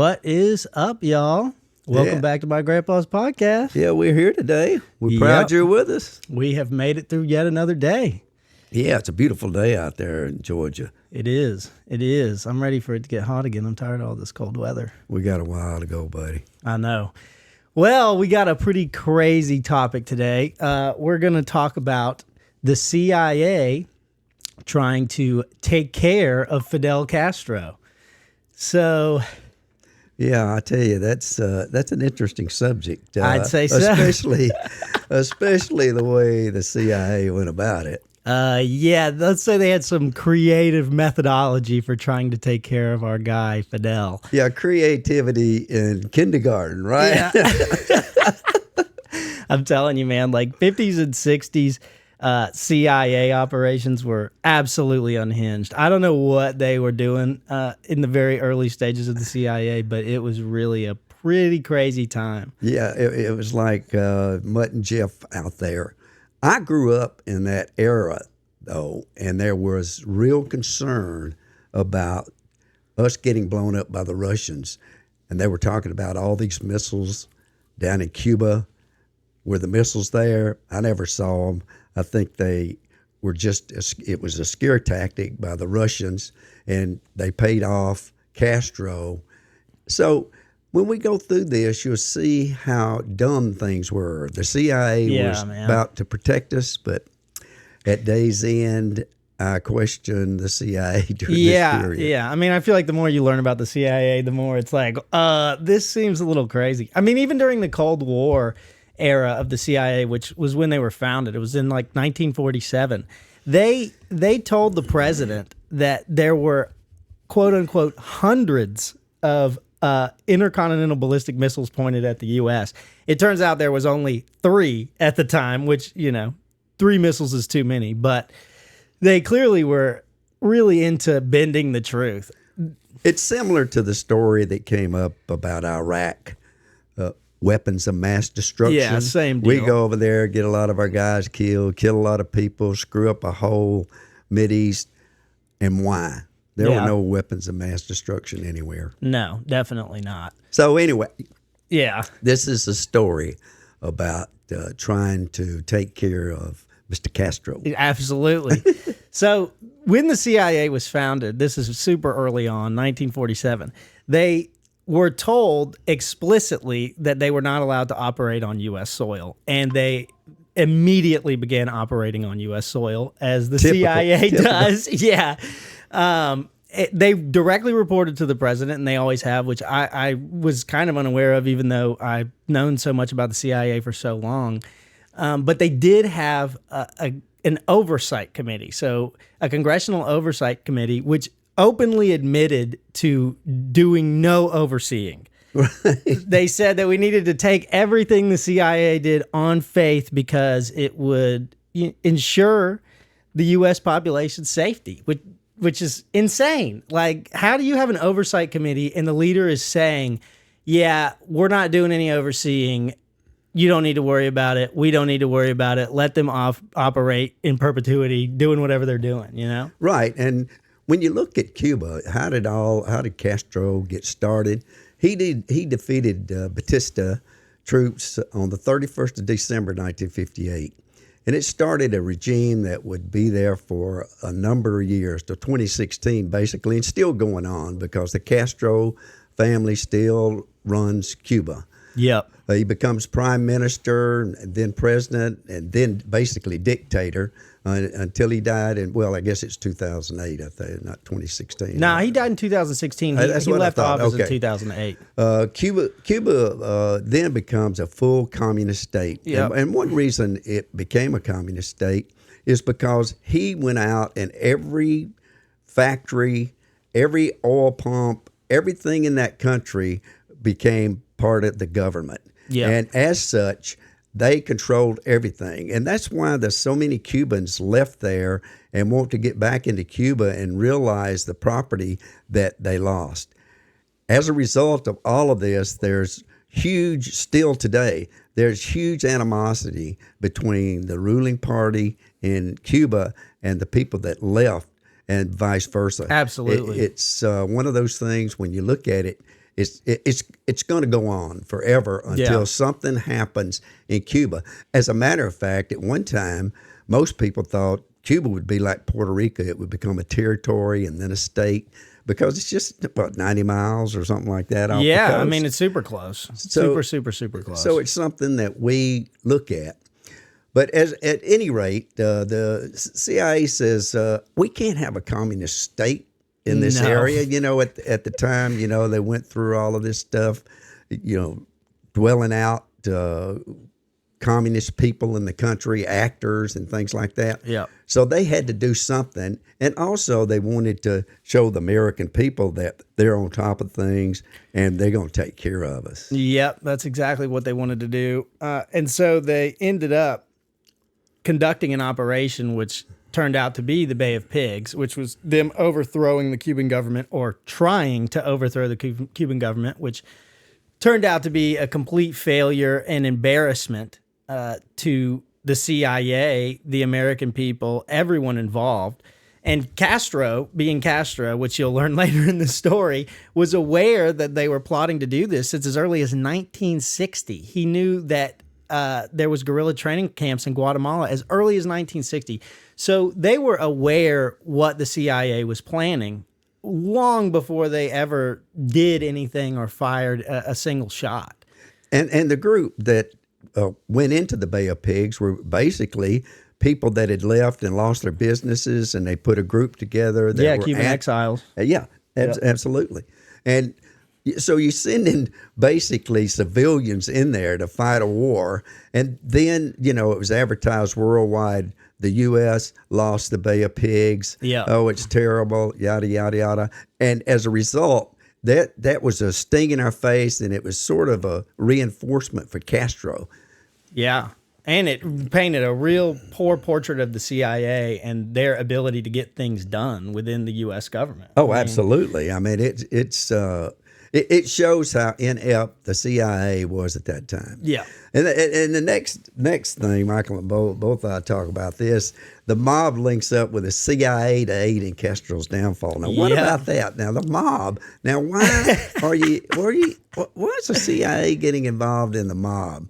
What is up, y'all? Welcome back to my grandpa's podcast. Yeah, we're here today. We're proud you're with us. We have made it through yet another day. Yeah, it's a beautiful day out there in Georgia. It is. It is. I'm ready for it to get hot again. I'm tired of all this cold weather. We got a while to go, buddy. I know. Well, we got a pretty crazy topic today. We're going to talk about the CIA trying to take care of Fidel Castro. So, yeah, I tell you, that's an interesting subject. I'd say so. especially the way the CIA went about it. Yeah, let's say they had some creative methodology for trying to take care of our guy, Fidel. Yeah, creativity in kindergarten, right? Yeah. I'm telling you, man, like 50s and 60s CIA operations were absolutely unhinged. I don't know what they were doing in the very early stages of the CIA, but it was really a pretty crazy time. Yeah, it was like Mutt and Jeff out there. I grew up in that era, though, and there was real concern about us getting blown up by the Russians. And they were talking about all these missiles down in Cuba. Were the missiles there? I never saw them. I think they were it was a scare tactic by the Russians, and they paid off Castro. So when we go through this, you'll see how dumb things were. The CIA was about to protect us, but at day's end, I question the CIA during this period. Yeah. I mean, I feel like the more you learn about the CIA, the more it's like, this seems a little crazy. I mean, even during the Cold War era of the CIA, which was when they were founded, it was in like 1947, they told the president that there were, quote unquote, hundreds of intercontinental ballistic missiles pointed at the U.S. It turns out there was only 3 at the time, which, 3 missiles is too many, but they clearly were really into bending the truth. It's similar to the story that came up about Iraq, weapons of mass destruction. Yeah, same deal. We go over there, get a lot of our guys killed, kill a lot of people, screw up a whole Mideast, and why? There were no weapons of mass destruction anywhere. No, definitely not. So anyway, yeah, this is a story about trying to take care of Mr. Castro. Absolutely. So when the CIA was founded, this is super early on, 1947, they were told explicitly that they were not allowed to operate on U.S. soil, and they immediately began operating on U.S. soil, as the CIA does. Yeah. They directly reported to the president, and they always have, which I was kind of unaware of, even though I've known so much about the CIA for so long. But they did have an oversight committee, so a congressional oversight committee, which openly admitted to doing no overseeing. Right. They said that we needed to take everything the CIA did on faith because it would ensure the U.S. population's safety, which is insane. Like, how do you have an oversight committee and the leader is saying, yeah, we're not doing any overseeing. You don't need to worry about it. We don't need to worry about it. Let them operate in perpetuity, doing whatever they're doing, Right. And when you look at Cuba, how did Castro get started? He defeated Batista troops on the 31st of December, 1958. And it started a regime that would be there for a number of years, to 2016 basically, and still going on because the Castro family still runs Cuba. Yep. He becomes prime minister, and then president, and then basically dictator until he died in, well, I guess it's 2008, I think, not 2016. No, he died in 2016. He left office in 2008. Cuba then becomes a full communist state. Yep. And one reason it became a communist state is because he went out and every factory, every oil pump, everything in that country became part of the government. Yeah. And as such, they controlled everything. And that's why there's so many Cubans left there and want to get back into Cuba and realize the property that they lost. As a result of all of this, there's still today, there's huge animosity between the ruling party in Cuba and the people that left, and vice versa. Absolutely. It's one of those things, when you look at it, it's going to go on forever until something happens in Cuba. As a matter of fact, at one time, most people thought Cuba would be like Puerto Rico. It would become a territory and then a state because it's just, 90 miles or something like that off the coast. I mean, it's super close. Super close. So it's something that we look at. But at any rate, the CIA says we can't have a communist state in this area. At the time, they went through all of this stuff, dwelling out communist people in the country, actors and things like that. Yeah. So they had to do something. And also they wanted to show the American people that they're on top of things and they're going to take care of us. Yep, that's exactly what they wanted to do. And so they ended up conducting an operation which turned out to be the Bay of Pigs, which was them overthrowing the Cuban government or trying to overthrow the Cuban government, which turned out to be a complete failure and embarrassment to the CIA, the American people, everyone involved. And Castro, being Castro, which you'll learn later in the story, was aware that they were plotting to do this since as early as 1960. He knew that there was guerrilla training camps in Guatemala as early as 1960. So they were aware what the CIA was planning long before they ever did anything or fired a single shot. And the group that went into the Bay of Pigs were basically people that had left and lost their businesses, and they put a group together. That were Cuban exiles. Absolutely. And so you send in basically civilians in there to fight a war, and then, it was advertised worldwide, the U.S. lost the Bay of Pigs. Yeah. Oh, it's terrible, yada, yada, yada. And as a result, that was a sting in our face, and it was sort of a reinforcement for Castro. Yeah. And it painted a real poor portrait of the CIA and their ability to get things done within the U.S. government. Oh, absolutely. I mean, it shows how inept the CIA was at that time. Yeah. And the next thing, Michael and both I talk about this, the mob links up with the CIA to aid in Castro's downfall. Now, what about that? Now, the mob. Now, why is the CIA getting involved in the mob?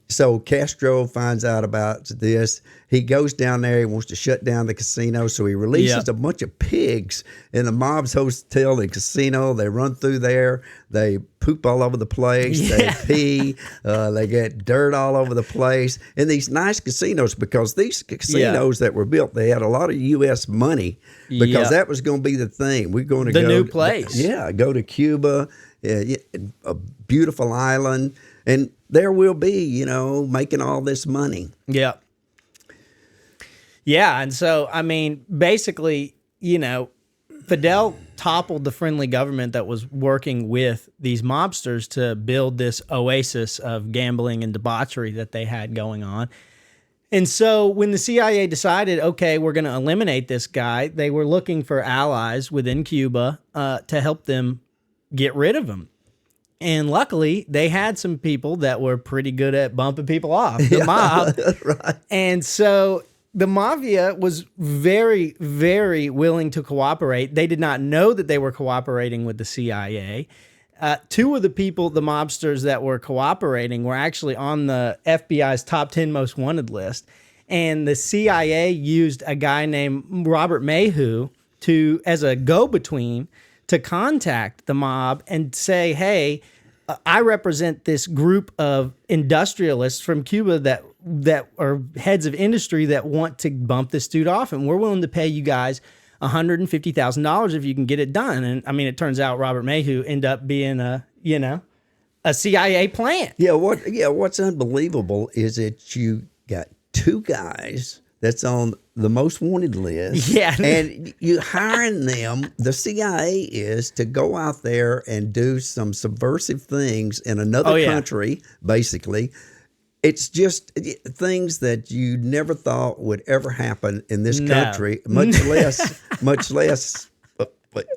So Castro finds out about this. He goes down there. He wants to shut down the casino. So he releases a bunch of pigs in the mob's hotel and casino. They run through there. They poop all over the place. They pee. They get dirt all over the place. In these nice casinos, because these casinos that were built, they had a lot of U.S. money because that was going to be the thing. We're going to go. The new place. Go to Cuba, a beautiful island. And there we'll be, making all this money. Yeah. Yeah. And so, I mean, basically, Fidel toppled the friendly government that was working with these mobsters to build this oasis of gambling and debauchery that they had going on. And so when the CIA decided, okay, we're going to eliminate this guy, they were looking for allies within Cuba to help them get rid of him. And luckily, they had some people that were pretty good at bumping people off, the mob. Right. And so the mafia was very, very willing to cooperate. They did not know that they were cooperating with the CIA. Two of the people, the mobsters that were cooperating, were actually on the FBI's top 10 most wanted list. And the CIA used a guy named Robert Mayhew as a go-between to contact the mob and say, hey, I represent this group of industrialists from Cuba that are heads of industry that want to bump this dude off, and we're willing to pay you guys $150,000 if you can get it done. And I mean, it turns out Robert Mayhew ended up being a CIA plant. What's unbelievable is that you got two guys that's on the most wanted list. Yeah. And you hiring them, the CIA is to go out there and do some subversive things in another country, basically. It's just things that you never thought would ever happen in this country, much less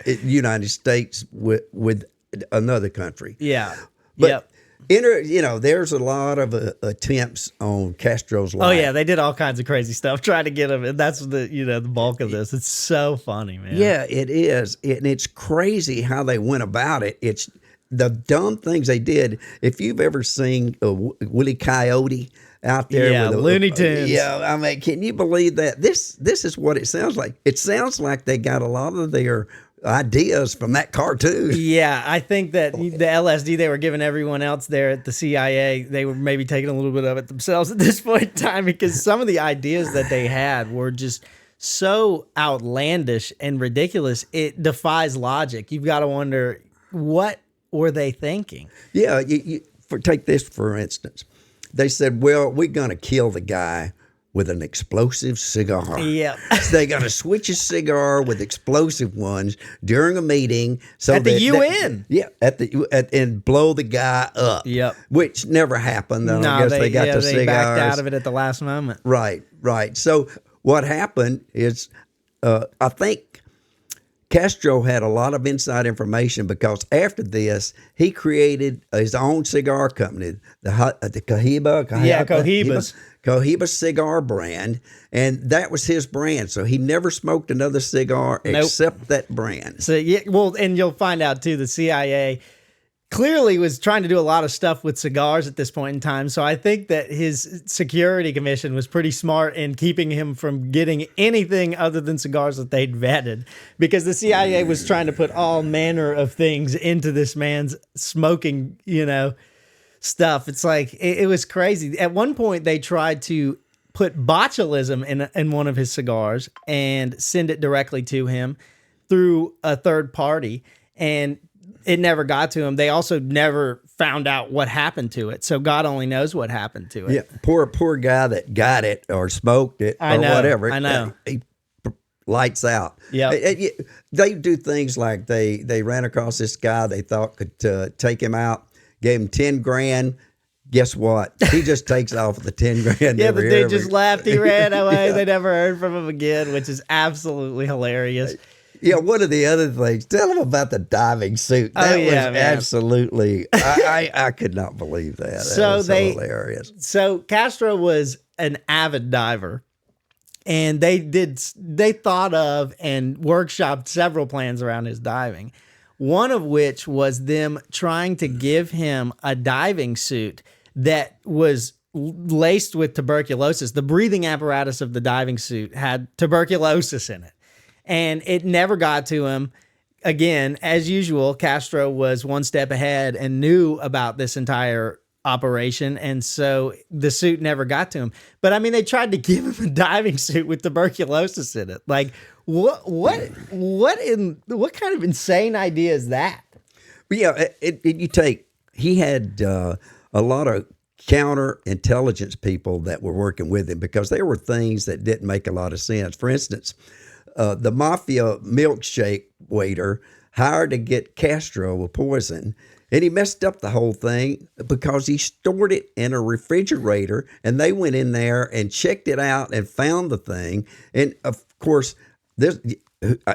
United States with another country. Yeah. But There's a lot of attempts on Castro's life. Oh yeah, they did all kinds of crazy stuff trying to get him, and that's the bulk of this. It's so funny, man. Yeah, it is, and it's crazy how they went about it. It's the dumb things they did. If you've ever seen Willie Coyote out there, Yeah, with Looney Tunes. I mean, can you believe that? This is what it sounds like. It sounds like they got a lot of their ideas from that cartoon. Yeah, I think that the LSD they were giving everyone else there at the CIA, they were maybe taking a little bit of it themselves at this point in time, because some of the ideas that they had were just so outlandish and ridiculous. It defies logic. You've got to wonder, what were they thinking? Yeah, take this for instance. They said, well, we're going to kill the guy with an explosive cigar. Yeah. So they got to switch a cigar with explosive ones during a meeting. So At the UN. And blow the guy up. Yep. Which never happened. I guess they got the they cigars. backed out of it at the last moment. Right. So what happened is, I think Castro had a lot of inside information, because after this, he created his own cigar company, the Cohibas. Cohiba cigar brand, and that was his brand. So he never smoked another cigar except that brand. So yeah, well, and you'll find out too, the CIA clearly was trying to do a lot of stuff with cigars at this point in time. So I think that his security commission was pretty smart in keeping him from getting anything other than cigars that they'd vetted, because the CIA was trying to put all manner of things into this man's smoking, stuff. It's like, it was crazy. At one point, they tried to put botulism in one of his cigars and send it directly to him through a third party, and it never got to him. They also never found out what happened to it, so God only knows what happened to it. Yeah, poor guy that got it or smoked it whatever. I know. He lights out. Yeah, they do things like they ran across this guy they thought could take him out. Gave him 10 grand. Guess what? He just takes off with the 10 grand. Yeah, the dude just laughed. He ran away. Yeah. They never heard from him again, which is absolutely hilarious. Yeah, one of the other things, tell him about the diving suit. That was absolutely, I could not believe that. That was so hilarious. So Castro was an avid diver, and they thought of and workshopped several plans around his diving. One of which was them trying to give him a diving suit that was laced with tuberculosis. The breathing apparatus of the diving suit had tuberculosis in it, and it never got to him. Again, as usual, Castro was one step ahead and knew about this entire operation, and so the suit never got to him. But I mean, they tried to give him a diving suit with tuberculosis in it. Like, what kind of insane idea is that? Yeah, he had a lot of counterintelligence people that were working with him, because there were things that didn't make a lot of sense. For instance, the mafia milkshake waiter hired to get Castro with poison, and he messed up the whole thing because he stored it in a refrigerator, and they went in there and checked it out and found the thing. And of course,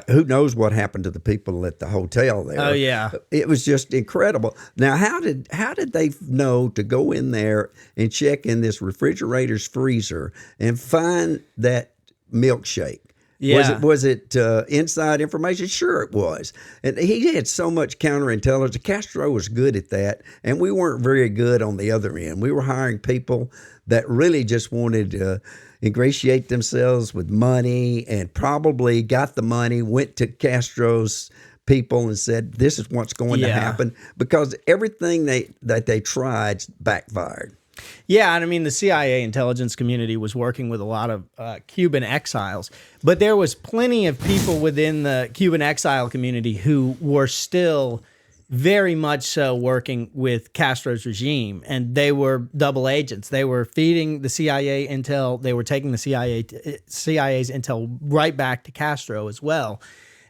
who knows what happened to the people at the hotel there? Oh yeah, it was just incredible. Now, how did they know to go in there and check in this refrigerator's freezer and find that milkshake? Yeah. Was it inside information? Sure it was. And he had so much counterintelligence. Castro was good at that, and we weren't very good on the other end. We were hiring people that really just wanted to ingratiate themselves with money, and probably got the money, went to Castro's people and said, this is what's going to happen, because everything that they tried backfired. Yeah, and I mean, the CIA intelligence community was working with a lot of Cuban exiles, but there was plenty of people within the Cuban exile community who were still very much so working with Castro's regime, and they were double agents. They were feeding the CIA intel. They were taking the CIA's intel right back to Castro as well.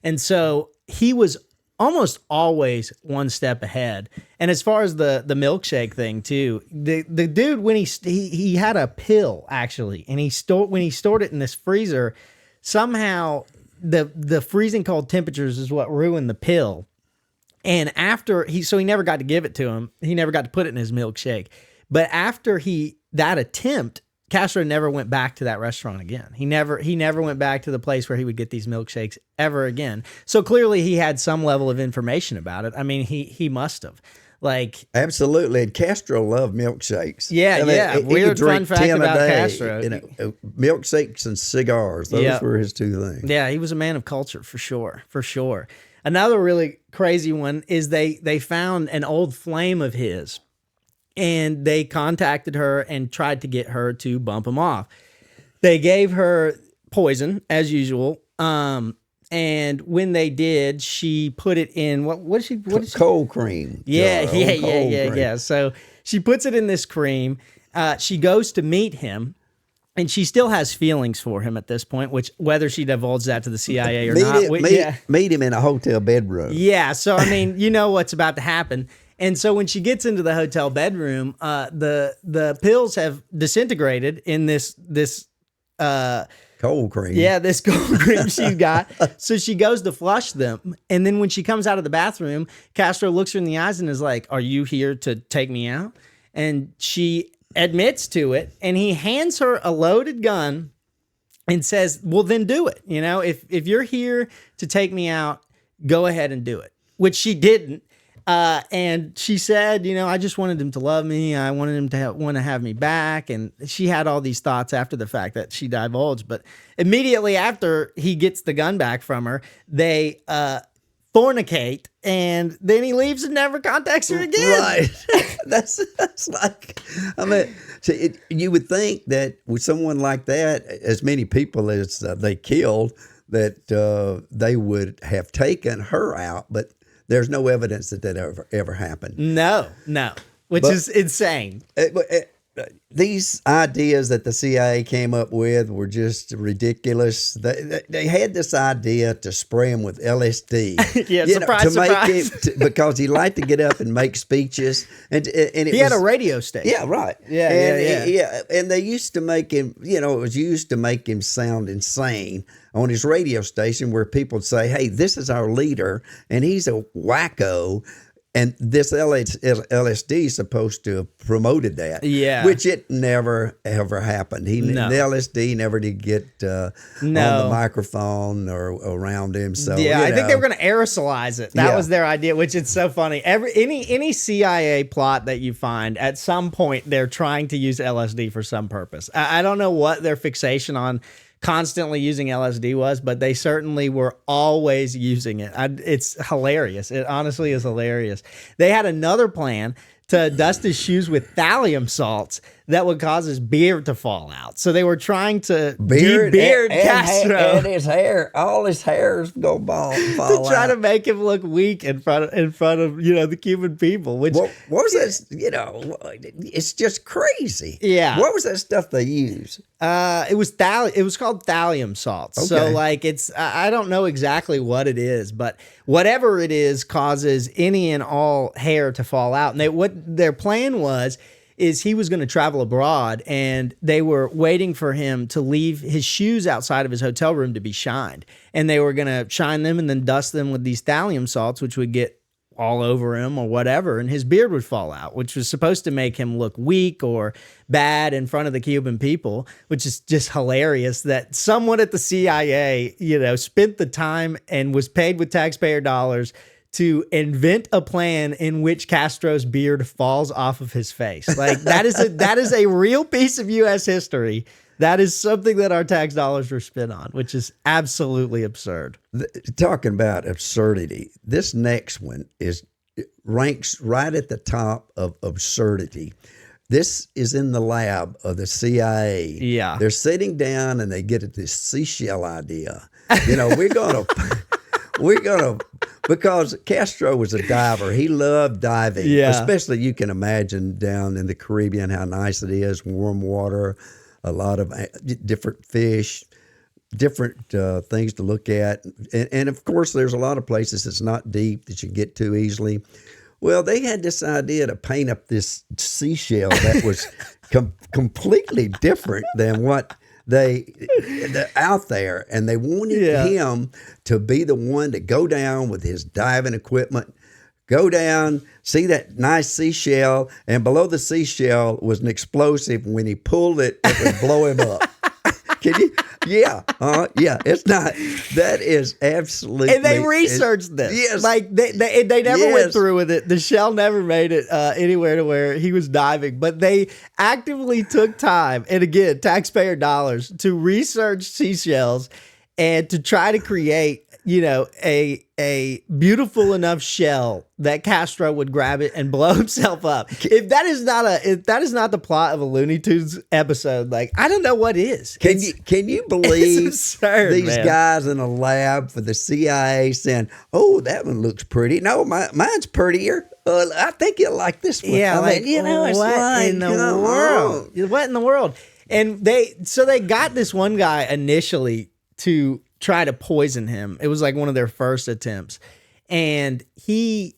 And so he was almost always one step ahead. And as far as the milkshake thing too, the dude, when he had a pill actually, and when he stored it in this freezer, somehow the freezing cold temperatures is what ruined the pill. And after he never got to give it to him. He never got to put it in his milkshake. But after that attempt, Castro never went back to that restaurant again. He never went back to the place where he would get these milkshakes ever again. So clearly he had some level of information about it. I mean, he must have. Like, absolutely. And Castro loved milkshakakes. Yeah, I mean, yeah. he Weird could drink fun fact 10 a about day, Castro. Milkshakes and cigars. Those were his two things. Yeah, he was a man of culture for sure. For sure. Another really crazy one is they found an old flame of his, and they contacted her and tried to get her to bump him off. They gave her poison as usual. And when they did, she put it in what did she cold cream. Yeah. So she puts it in this cream. She goes to meet him, and she still has feelings for him at this point, which whether she divulged that to the CIA or meet him in a hotel bedroom. Yeah. So I mean, you know what's about to happen. And so when she gets into the hotel bedroom, the pills have disintegrated in this cold cream. Yeah, this cold cream she's got. So she goes to flush them. And then when she comes out of the bathroom, Castro looks her in the eyes and is like, "Are you here to take me out?" And she admits to it. And he hands her a loaded gun and says, "Well, then do it. You know, if you're here to take me out, go ahead and do it," which she didn't. And she said, you know, "I just wanted him to love me. I wanted him to want to have me back." And she had all these thoughts after the fact that she divulged. But immediately after he gets the gun back from her, they fornicate, and then he leaves and never contacts her again. Right. That's like, I mean, you would think that with someone like that, as many people as they killed, that they would have taken her out, but there's no evidence that ever happened. No, which is insane. These ideas that the CIA came up with were just ridiculous. They had this idea to spray him with LSD. Yeah, surprise. Because he liked to get up and make speeches. And he had a radio station. Yeah, right. Yeah. And they used to make him, it was used to make him sound insane on his radio station, where people would say, "Hey, this is our leader, and he's a wacko." And this LSD is supposed to have promoted that, which it never, ever happened. The LSD never did get on the microphone or around him. So I think they were going to aerosolize it. That was their idea, which is so funny. Any CIA plot that you find, at some point, they're trying to use LSD for some purpose. I don't know what their fixation on constantly using LSD was, but they certainly were always using it. It's hilarious. It honestly is hilarious. They had another plan to dust his shoes with thallium salts that would cause his beard to fall out. So they were trying to de-beard Castro. And his hair, all his hairs fall to try out. to make him look weak in front of the Cuban people. Which what was that? It's just crazy. Yeah. What was that stuff they used? It was called thallium salts. Okay. So like I don't know exactly what it is, but whatever it is causes any and all hair to fall out. And what their plan is he was going to travel abroad, and they were waiting for him to leave his shoes outside of his hotel room to be shined. And they were going to shine them and then dust them with these thallium salts, which would get all over him or whatever, and his beard would fall out, which was supposed to make him look weak or bad in front of the Cuban people, which is just hilarious that someone at the CIA, spent the time and was paid with taxpayer dollars to invent a plan in which Castro's beard falls off of his face. Like that is a real piece of U.S. history. That is something that our tax dollars were spent on, which is absolutely absurd. Talking about absurdity, this next one ranks right at the top of absurdity. This is in the lab of the CIA. Yeah. They're sitting down and they get at this seashell idea. We're going to, because Castro was a diver. He loved diving, especially you can imagine down in the Caribbean how nice it is, warm water, a lot of different fish, different things to look at. And of course, there's a lot of places that's not deep that you can get to easily. Well, they had this idea to paint up this seashell that was completely different than what they're out there, and they wanted him to be the one to go down with his diving equipment, go down, see that nice seashell, and below the seashell was an explosive. When he pulled it, it would blow him up. Can you? Yeah. Yeah. It's not. That is absolutely. And they researched this. Yes. Like they never went through with it. The shell never made it anywhere to where he was diving. But they actively took time, and again, taxpayer dollars, to research seashells and to try to create, a beautiful enough shell that Castro would grab it and blow himself up. If that is not the plot of a Looney Tunes episode, like, I don't know what is. Can you believe absurd, these man. guys in a lab for the CIA saying, "Oh, that one looks pretty. No, mine's prettier. I think you'll like this one." Yeah, I mean, it's what like, in the come world? on. What in the world? And they got this one guy initially to try to poison him. It was like one of their first attempts. And he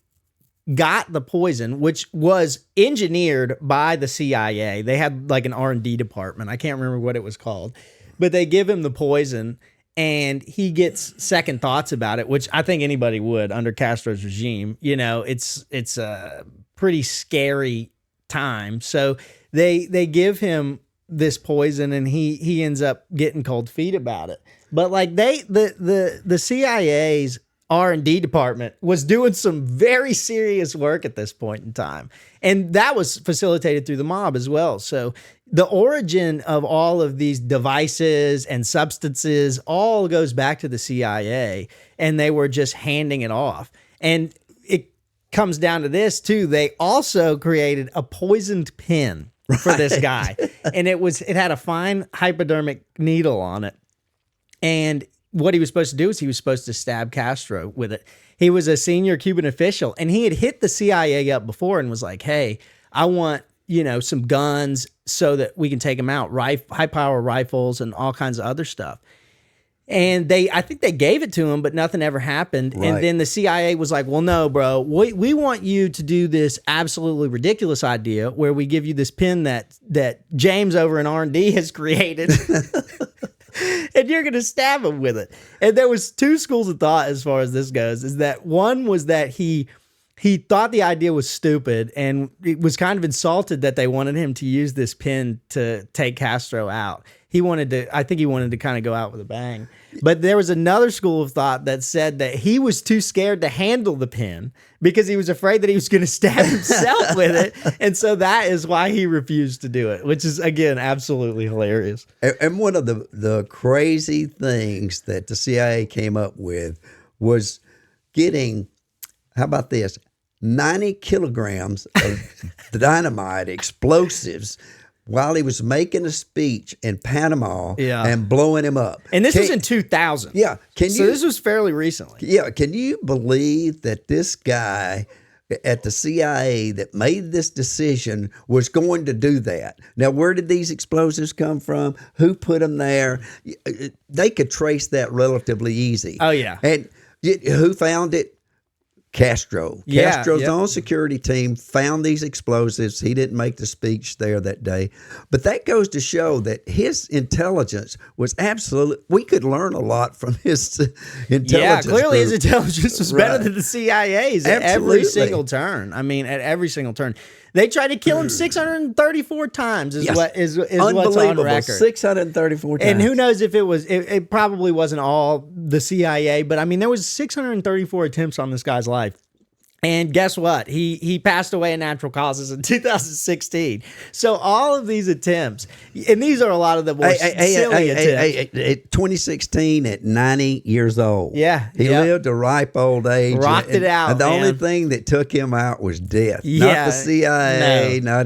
got the poison, which was engineered by the CIA. They had like an R&D department. I can't remember what it was called. But they give him the poison and he gets second thoughts about it, which I think anybody would under Castro's regime. It's a pretty scary time. So they give him this poison and he ends up getting cold feet about it. But like the CIA's R&D department was doing some very serious work at this point in time. And that was facilitated through the mob as well. So the origin of all of these devices and substances all goes back to the CIA, and they were just handing it off. And it comes down to this too. They also created a poisoned pen for this guy. And it had a fine hypodermic needle on it. And what he was supposed to do is he was supposed to stab Castro with it. He was a senior Cuban official, and he had hit the CIA up before and was like, "Hey, I want, some guns so that we can take him out, high power rifles and all kinds of other stuff." And I think they gave it to him, but nothing ever happened. Right. And then the CIA was like, "Well, no, bro, we want you to do this absolutely ridiculous idea where we give you this pin that James over in R&D has created." And you're going to stab him with it. And there was two schools of thought as far as this goes. Is that one was that he thought the idea was stupid and it was kind of insulted that they wanted him to use this pin to take Castro out. I think he wanted to kind of go out with a bang. But there was another school of thought that said that he was too scared to handle the pin because he was afraid that he was going to stab himself with it. And so that is why he refused to do it, which is, again, absolutely hilarious. And one of the crazy things that the CIA came up with was getting, how about this, 90 kilograms of dynamite explosives while he was making a speech in Panama and blowing him up. And this was in 2000. Yeah. So this was fairly recently. Yeah. Can you believe that this guy at the CIA that made this decision was going to do that? Now, where did these explosives come from? Who put them there? They could trace that relatively easy. Oh, yeah. And who found it? Castro. Yeah, Castro's own security team found these explosives. He didn't make the speech there that day. But that goes to show that his intelligence was absolute. We could learn a lot from his intelligence. Yeah, clearly group. his intelligence was better than the CIA's at every single turn. I mean, at every single turn. They tried to kill him 634 times is what's on record. 634 times. And who knows if it probably wasn't all the CIA, but I mean, there was 634 attempts on this guy's life. And guess what? He passed away of natural causes in 2016. So all of these attempts, and these are a lot of the more silly attempts. 2016 at 90 years old. Yeah. He lived a ripe old age. Rocked it out, And the man. only thing that took him out was death. Yeah, not the CIA, no.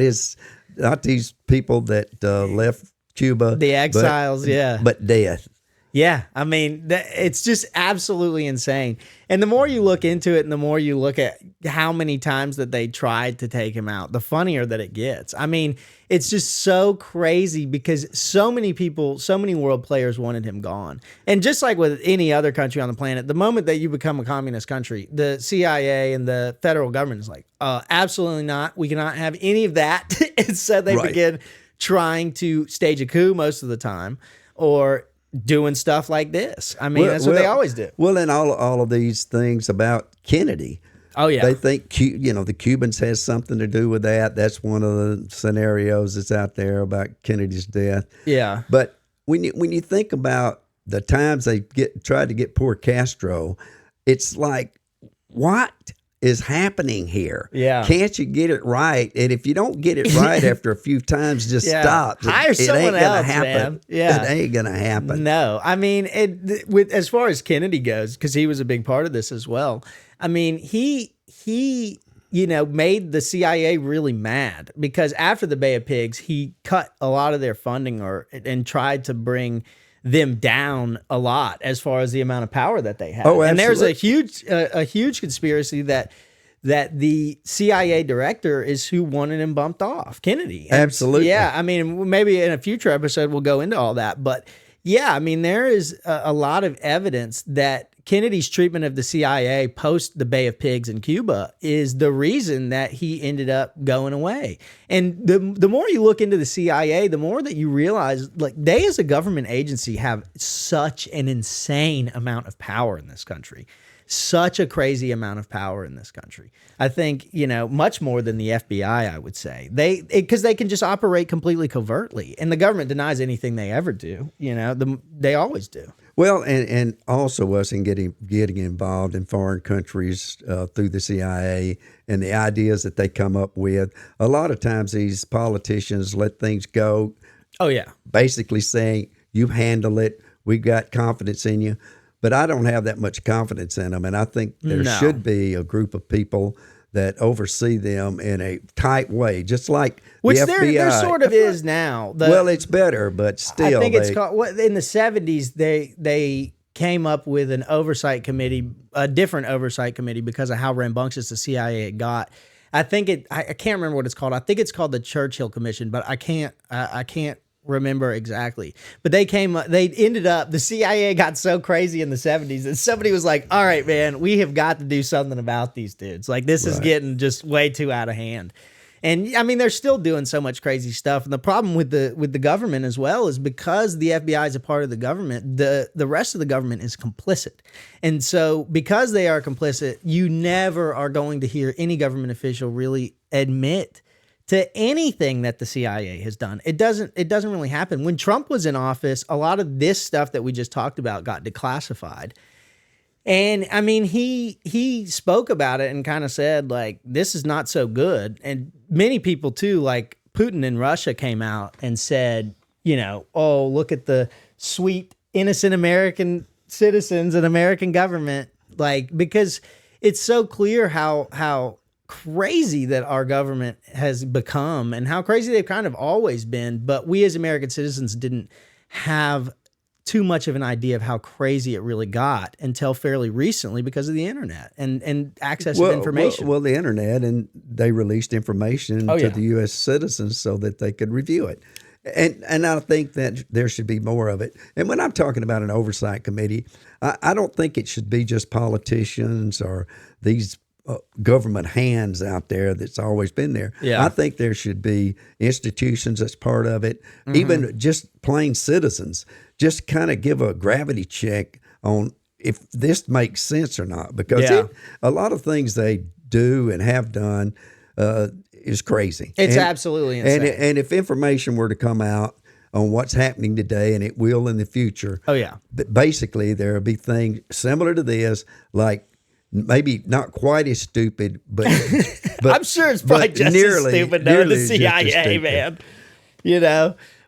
not these people that left Cuba. The exiles, But death. Yeah, I mean, it's just absolutely insane. And the more you look into it and the more you look at how many times that they tried to take him out, the funnier that it gets. I mean, it's just so crazy because so many people, so many world players wanted him gone. And just like with any other country on the planet, the moment that you become a communist country, the CIA and the federal government is like, absolutely not. We cannot have any of that. And so they begin trying to stage a coup most of the time or doing stuff like this. I mean, that's what they always do. Well, and all of these things about Kennedy. Oh, yeah. They think the Cubans has something to do with that. That's one of the scenarios that's out there about Kennedy's death. Yeah. But when you think about the times they tried to get poor Castro, it's like, what is happening here? Yeah. Can't you get it right? And if you don't get it right after a few times, just stop. Hire someone ain't gonna else, happen. man. Yeah. It ain't gonna happen. No, I mean, as far as Kennedy goes, because he was a big part of this as well. I mean, he made the CIA really mad because after the Bay of Pigs, he cut a lot of their funding and tried to bring them down a lot as far as the amount of power that they had. Oh, absolutely. And there's a huge conspiracy that the CIA director is who wanted him bumped off, Kennedy. And absolutely. Yeah, I mean, maybe in a future episode we'll go into all that, but yeah, I mean, there is a lot of evidence that Kennedy's treatment of the CIA post the Bay of Pigs in Cuba is the reason that he ended up going away. And the more you look into the CIA, the more that you realize, like, they as a government agency have such an insane amount of power in this country. Such a crazy amount of power in this country. I think, much more than the FBI, I would say. Because they can just operate completely covertly. And the government denies anything they ever do. They always do. Well, and also us in getting involved in foreign countries through the CIA and the ideas that they come up with. A lot of times these politicians let things go. Oh, yeah. Basically saying, you handle it. We got confidence in you. But I don't have that much confidence in them. And I think there should be a group of people that oversee them in a tight way, just like which the FBI. There sort of is now. Well, it's better, but still. I think it's called, in the 70s, they came up with an oversight committee, a different oversight committee because of how rambunctious the CIA had got. I think I can't remember what it's called. I think it's called the Churchill Commission, but I can't remember exactly. But the CIA got so crazy in the 70s that somebody was like, all right, man, we have got to do something about these dudes. Like, this is getting just way too out of hand. And I mean, they're still doing so much crazy stuff. And the problem with the government as well is because the FBI is a part of the government, the rest of the government is complicit. And so because they are complicit, you never are going to hear any government official really admit to anything that the CIA has done. It doesn't really happen. When Trump was in office, a lot of this stuff that we just talked about got declassified. And I mean, he spoke about it and kind of said, like, this is not so good. And many people too, like Putin in Russia, came out and said, oh, look at the sweet, innocent American citizens and American government. Like, because it's so clear how crazy that our government has become and how crazy they've kind of always been. But we as American citizens didn't have too much of an idea of how crazy it really got until fairly recently because of the internet and access to information. Well, the internet, and they released information to the U.S. citizens so that they could review it. And I think that there should be more of it. And when I'm talking about an oversight committee, I don't think it should be just politicians or these government hands out there that's always been there. Yeah. I think there should be institutions that's part of it, even just plain citizens. Just kind of give a gravity check on if this makes sense or not, because a lot of things they do and have done is crazy. It's absolutely insane. And if information were to come out on what's happening today, and it will in the future, but basically there will be things similar to this, like maybe not quite as stupid, but I'm sure it's probably just as stupid knowing the CIA, man.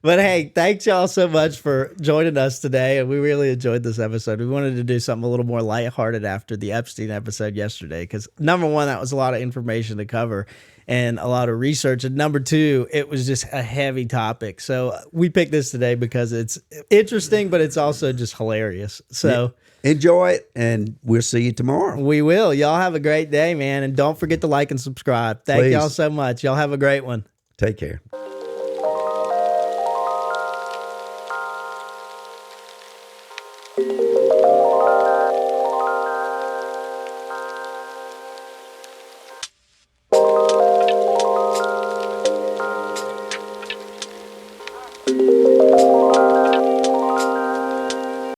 But hey, thanks y'all so much for joining us today, and we really enjoyed this episode. We wanted to do something a little more lighthearted after the Epstein episode yesterday, because number one, that was a lot of information to cover and a lot of research, and number two, it was just a heavy topic. So we picked this today because it's interesting, but it's also just hilarious. So enjoy it, and we'll see you tomorrow. We will. Y'all have a great day, man, and don't forget to like and subscribe. Thank y'all so much. Y'all have a great one. Take care.